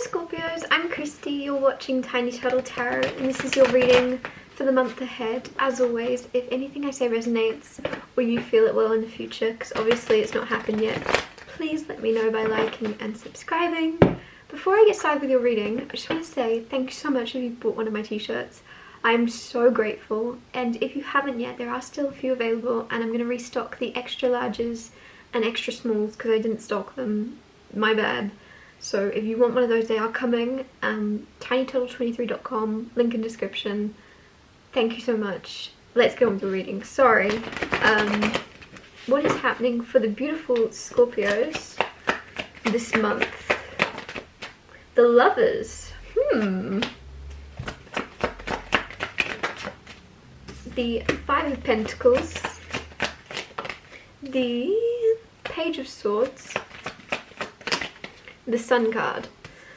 Scorpios, I'm Christy, you're watching Tiny Turtle Tarot, and this is your reading for the month ahead. As always, if anything I say resonates or you feel it will in the future, because obviously it's not happened yet, please let me know by liking and subscribing. Before I get started with your reading, I just want to say thank you so much if you bought one of my t-shirts. I'm so grateful, and if you haven't yet, there are still a few available, and I'm going to restock the extra larges and extra smalls because I didn't stock them, my bad. So if you want one of those, they are coming. tinyturtle23.com, link in description. Thank you so much. Let's go on with the reading. Sorry. What is happening for the beautiful Scorpios this month? The Lovers. The Five of Pentacles. The Page of Swords. The Sun card.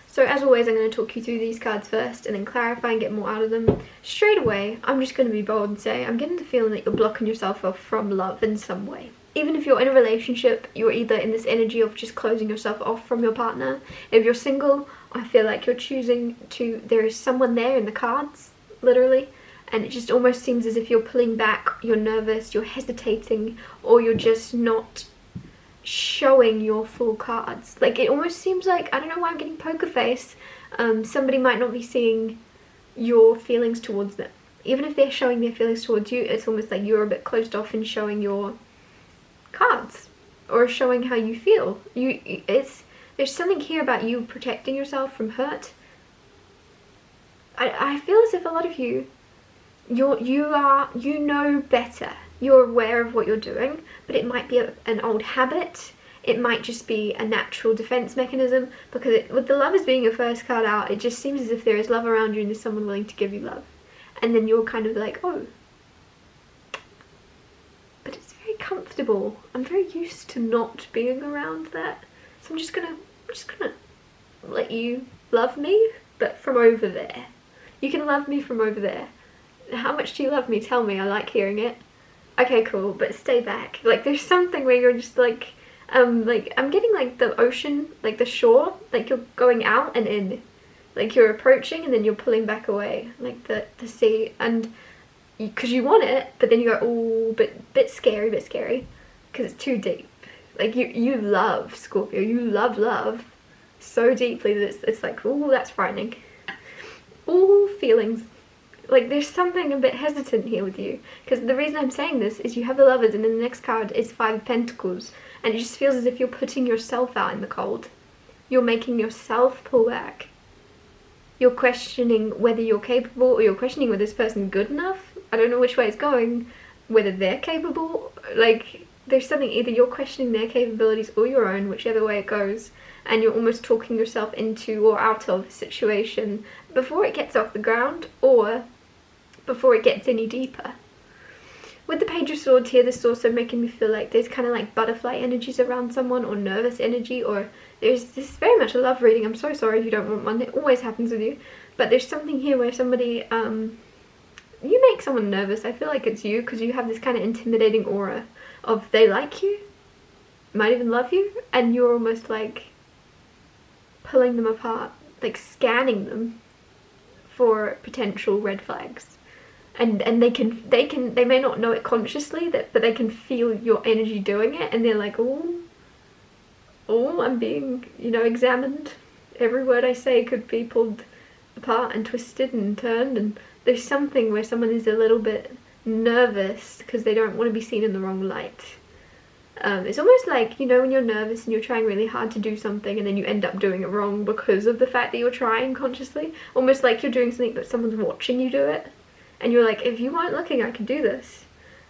So as always, I'm going to talk you through these cards first and then clarify and get more out of them. Straight away, I'm just going to be bold and say I'm getting the feeling that you're blocking yourself off from love in some way. Even if you're in a relationship, you're either in this energy of just closing yourself off from your partner. If you're single, I feel like you're choosing to, there is someone there in the cards, literally, and it just almost seems as if you're pulling back, you're nervous, you're hesitating, or you're just not showing your full cards. Like, it almost seems like, I don't know why I'm getting poker face, somebody might not be seeing your feelings towards them. Even if they're showing their feelings towards you, it's almost like you're a bit closed off in showing your cards or showing how you feel. There's something here about you protecting yourself from hurt. I feel as if a lot of you know better. You're aware of what you're doing, but it might be an old habit. It might just be a natural defense mechanism, because with the Lovers being your first card out, it just seems as if there is love around you and there's someone willing to give you love. And then you're kind of like, oh. But it's very comfortable. I'm very used to not being around that. So I'm just gonna let you love me, but from over there. You can love me from over there. How much do you love me? Tell me, I like hearing it. Okay, cool, but stay back. Like, there's something where you're just like I'm getting like the ocean, like the shore, like you're going out and in. Like you're approaching and then you're pulling back away, like the sea, and because you want it, but then you go, oh, bit scary, because it's too deep. Like you love, Scorpio, you love so deeply that it's like, oh, that's frightening. All feelings. Like, there's something a bit hesitant here with you, because the reason I'm saying this is you have the Lovers and then the next card is Five of Pentacles, and it just feels as if you're putting yourself out in the cold. You're making yourself pull back. You're questioning whether you're capable, or you're questioning whether this person's good enough. I don't know which way it's going, whether they're capable. Like, there's something, either you're questioning their capabilities or your own, whichever way it goes, and you're almost talking yourself into or out of a situation before it gets off the ground, or before it gets any deeper. With the Page of Swords here, this is also making me feel like there's kind of like butterfly energies around someone, or nervous energy, or this is very much a love reading. I'm so sorry if you don't want one, it always happens with you, but there's something here where somebody, you make someone nervous. I feel like it's you, because you have this kind of intimidating aura of they like you, might even love you, and you're almost like pulling them apart, like scanning them for potential red flags. And they may not know it consciously, but they can feel your energy doing it, and they're like, oh, I'm being, examined. Every word I say could be pulled apart and twisted and turned, and there's something where someone is a little bit nervous because they don't want to be seen in the wrong light. It's almost like, when you're nervous and you're trying really hard to do something and then you end up doing it wrong because of the fact that you're trying consciously. Almost like you're doing something but someone's watching you do it. And you're like, if you weren't looking, I could do this.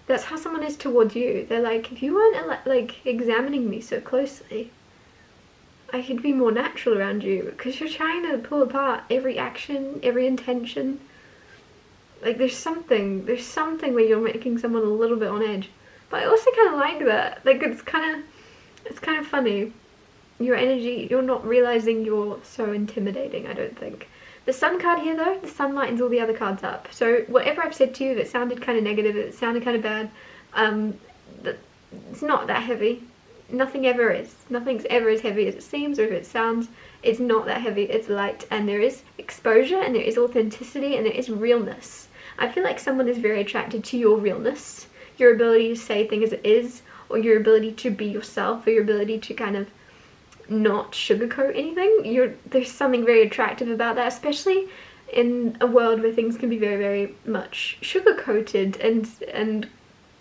That's how someone is towards you. They're like, if you weren't like examining me so closely, I could be more natural around you, because you're trying to pull apart every action, every intention. Like, there's something where you're making someone a little bit on edge. But I also kind of like that. Like, it's kind of funny. Your energy, you're not realizing you're so intimidating, I don't think. The Sun card here, though, the Sun lightens all the other cards up. So whatever I've said to you, if it sounded kind of negative, if it sounded kind of bad, it's not that heavy. Nothing ever is. Nothing's ever as heavy as it seems, or if it sounds, It's not that heavy, it's light, and there is exposure, and there is authenticity, and there is realness. I feel like someone is very attracted to your realness, your ability to say things as it is, or your ability to be yourself, or your ability to kind of not sugarcoat anything. There's something very attractive about that, especially in a world where things can be very, very much sugar-coated and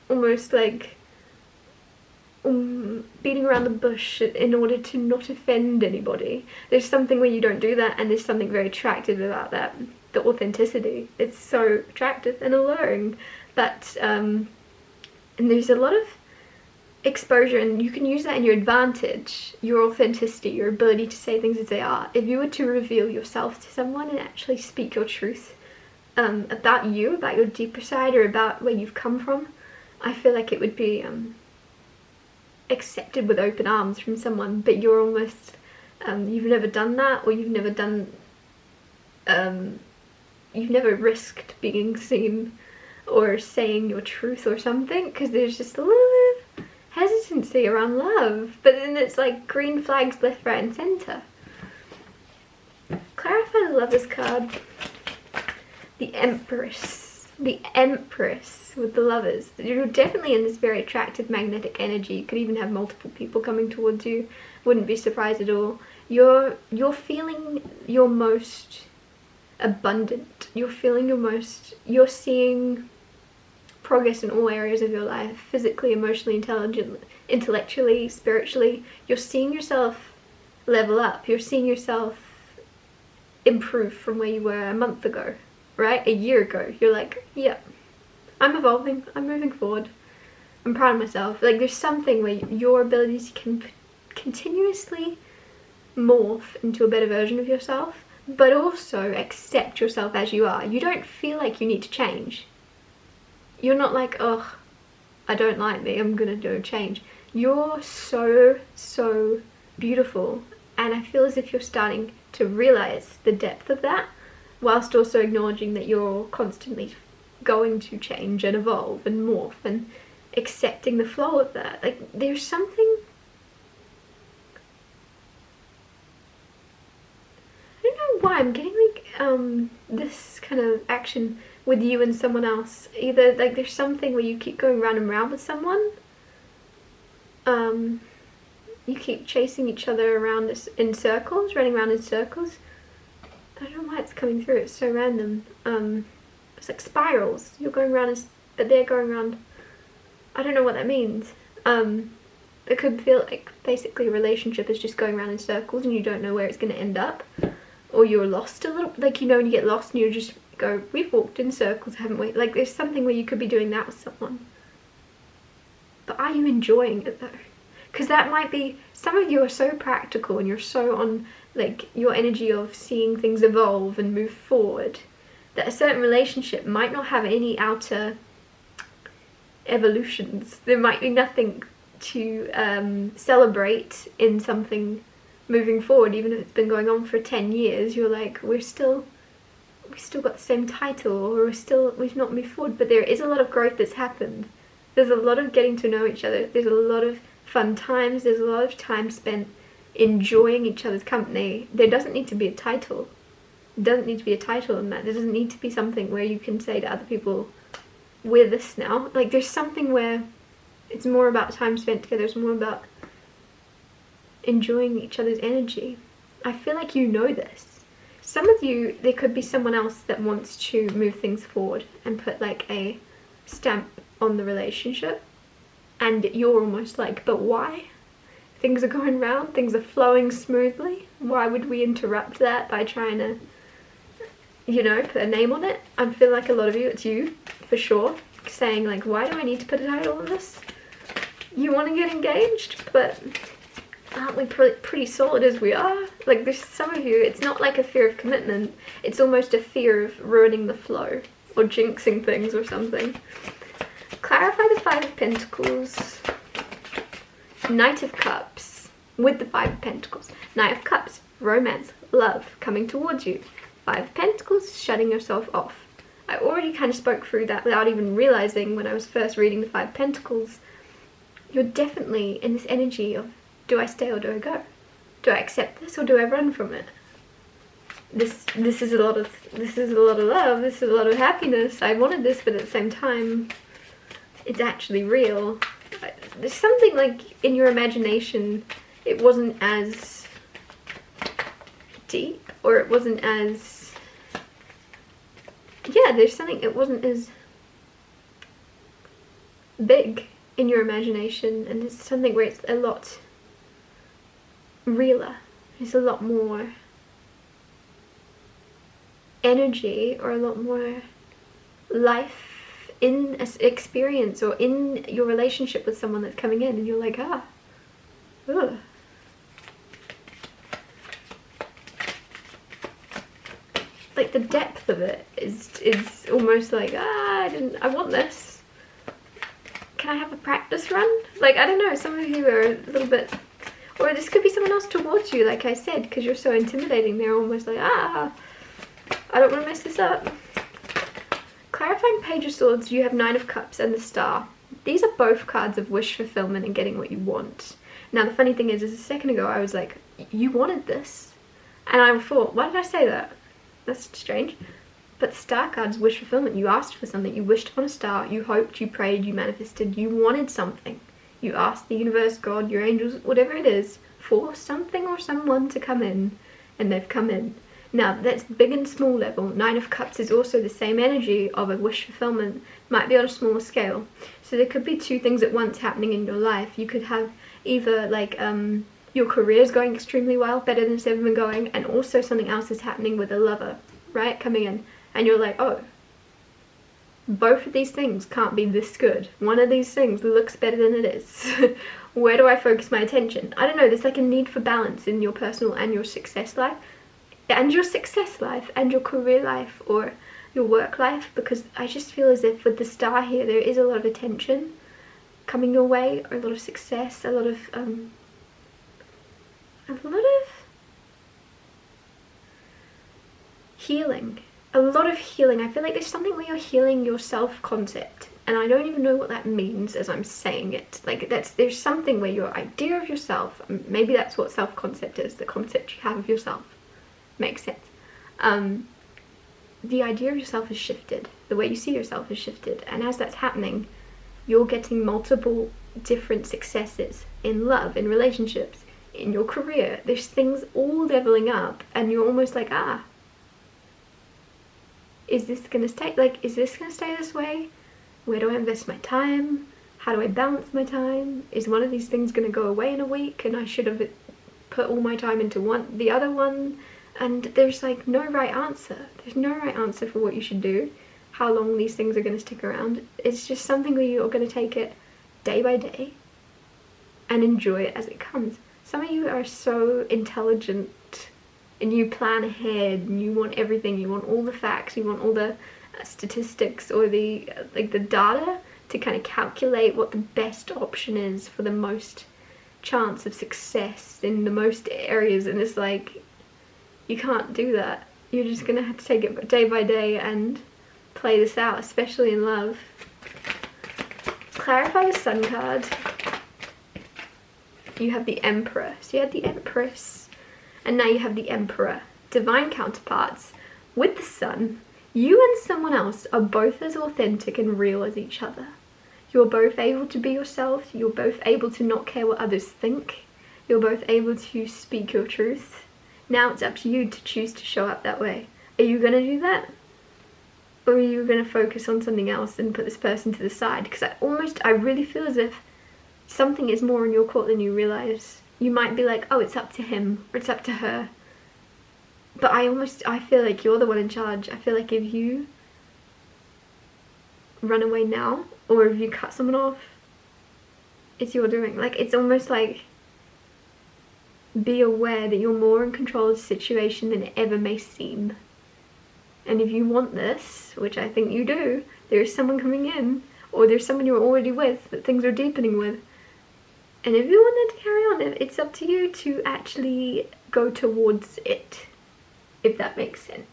almost like beating around the bush in order to not offend anybody. There's something where you don't do that, and there's something very attractive about that. The authenticity. It's so attractive and alluring. But and there's a lot of exposure, and you can use that in your advantage, your authenticity, your ability to say things as they are. If you were to reveal yourself to someone and actually speak your truth about you, about your deeper side, or about where you've come from, I feel like it would be accepted with open arms from someone. But you're almost you've never done that, or you've never risked being seen or saying your truth or something, because there's just a little bit of hesitancy around love. But then it's like green flags left, right and centre. Clarify the Lovers card. The Empress. The Empress with the Lovers. You're definitely in this very attractive magnetic energy. You could even have multiple people coming towards you. Wouldn't be surprised at all. You're feeling your most abundant. You're you're seeing progress in all areas of your life, physically, emotionally, intellectually, spiritually. You're seeing yourself level up. You're seeing yourself improve from where you were a month ago, right? A year ago. You're like, yeah, I'm evolving, I'm moving forward, I'm proud of myself. Like, there's something where your abilities can continuously morph into a better version of yourself, but also accept yourself as you are. You don't feel like you need to change. You're not like, oh, I don't like me, I'm gonna do a change. You're so beautiful, and I feel as if you're starting to realize the depth of that, whilst also acknowledging that you're constantly going to change and evolve and morph, and accepting the flow of that. Like, there's something, I don't know why I'm getting like this kind of action with you and someone else. Either like there's something where you keep going round and round with someone, you keep chasing each other around in circles, running around in circles. I don't know why it's coming through, it's so random. It's like spirals. You're going around, but they're going around. I don't know what that means. It could feel like basically a relationship is just going around in circles and you don't know where it's going to end up. Or you're lost a little, like, you know, when you get lost and you just go, we've walked in circles, haven't we? Like, there's something where you could be doing that with someone. But are you enjoying it though? Because that might be, some of you are so practical and you're so on, like, your energy of seeing things evolve and move forward, that a certain relationship might not have any outer evolutions. There might be nothing to celebrate in something moving forward, even if it's been going on for 10 years. You're like, we've still got the same title, or we've not moved forward. But there is a lot of growth that's happened. There's a lot of getting to know each other. There's a lot of fun times. There's a lot of time spent enjoying each other's company. There doesn't need to be a title. There doesn't need to be a title in that. There doesn't need to be something where you can say to other people, we're this now. Like, there's something where it's more about time spent together. It's more about enjoying each other's energy. I feel like you know this. Some of you, there could be someone else that wants to move things forward and put like a stamp on the relationship, and you're almost like, but why? Things are going round, things are flowing smoothly. Why would we interrupt that by trying to, you know, put a name on it? I feel like a lot of you, it's you for sure, saying like, why do I need to put a title on this? You want to get engaged, but aren't we pretty solid as we are? Like, there's some of you, it's not like a fear of commitment, it's almost a fear of ruining the flow or jinxing things or something. Clarify the Five of Pentacles. Knight of Cups with the Five of Pentacles. Knight of Cups, romance, love coming towards you. Five of Pentacles, shutting yourself off. I already kind of spoke through that without even realizing when I was first reading the Five of Pentacles. You're definitely in this energy of, do I stay or do I go? Do I accept this or do I run from it? This is a lot of love, this is a lot of happiness. I wanted this, but at the same time, it's actually real. There's something like in your imagination, it wasn't as deep, or it wasn't as, yeah, there's something, it wasn't as big in your imagination, and it's something where it's a lot realer. There's a lot more energy, or a lot more life in an experience, or in your relationship with someone that's coming in, and you're like, ugh. Like the depth of it is almost like, I want this. Can I have a practice run? Like, I don't know, some of you are a little bit, or this could be someone else towards you, like I said, because you're so intimidating. They're almost like, I don't want to mess this up. Clarifying Page of Swords, you have 9 of Cups and the Star. These are both cards of wish fulfillment and getting what you want. Now the funny thing is a second ago I was like, you wanted this. And I thought, why did I say that? That's strange. But the Star card's wish fulfillment. You asked for something, you wished upon a star, you hoped, you prayed, you manifested, you wanted something. You asked the universe, God, your angels, whatever it is, for something or someone to come in, and they've come in. Now, that's big and small level. 9 of Cups is also the same energy of a wish fulfillment, might be on a smaller scale. So there could be 2 things at once happening in your life. You could have either like your career is going extremely well, better than it's ever been going, and also something else is happening with a lover, right, coming in. And you're like, oh, both of these things can't be this good. One of these things looks better than it is. Where do I focus my attention? I don't know, there's like a need for balance in your personal and your success life. And your success life and your career life or your work life, because I just feel as if with the Star here there is a lot of attention coming your way, or a lot of success, a lot of healing. A lot of healing. I feel like there's something where you're healing your self-concept, and I don't even know what that means as I'm saying it. Like there's something where your idea of yourself, maybe that's what self-concept is, the concept you have of yourself. Makes sense. The idea of yourself has shifted. The way you see yourself has shifted. And as that's happening, you're getting multiple different successes in love, in relationships, in your career. There's things all leveling up, and you're almost like, is this gonna stay? Like, is this gonna stay this way? Where do I invest my time? How do I balance my time? Is one of these things gonna go away in a week, and I should have put all my time into the other one? And there's like no right answer. There's no right answer for what you should do, how long these things are going to stick around. It's just something where you're going to take it day by day and enjoy it as it comes. Some of you are so intelligent and you plan ahead and you want everything. You want all the facts, you want all the statistics or the data to kind of calculate what the best option is for the most chance of success in the most areas, and it's like, you can't do that. You're just gonna have to take it day by day and play this out, especially in love. Clarify the Sun card. You have the Emperor. So you had the Empress, and now you have the Emperor. Divine counterparts. With the Sun, you and someone else are both as authentic and real as each other. You're both able to be yourself. You're both able to not care what others think. You're both able to speak your truth. Now it's up to you to choose to show up that way. Are you going to do that? Or are you going to focus on something else and put this person to the side? Because I really feel as if something is more in your court than you realise. You might be like, oh, it's up to him, or it's up to her. But I feel like you're the one in charge. I feel like if you run away now, or if you cut someone off, it's your doing. Like, it's almost like, be aware that you're more in control of the situation than it ever may seem. And if you want this, which I think you do, there's someone coming in, or there's someone you're already with that things are deepening with. And if you want that to carry on, it's up to you to actually go towards it, if that makes sense.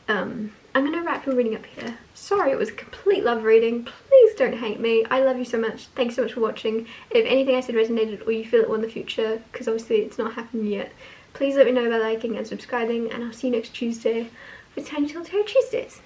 I'm going to wrap your reading up here. Sorry, it was a complete love reading. Please Please don't hate me. I love you so much. Thanks so much for watching. If anything I said resonated or you feel it will in the future, because obviously it's not happened yet, please let me know by liking and subscribing, and I'll see you next Tuesday for Tiny Little Terror Tuesdays.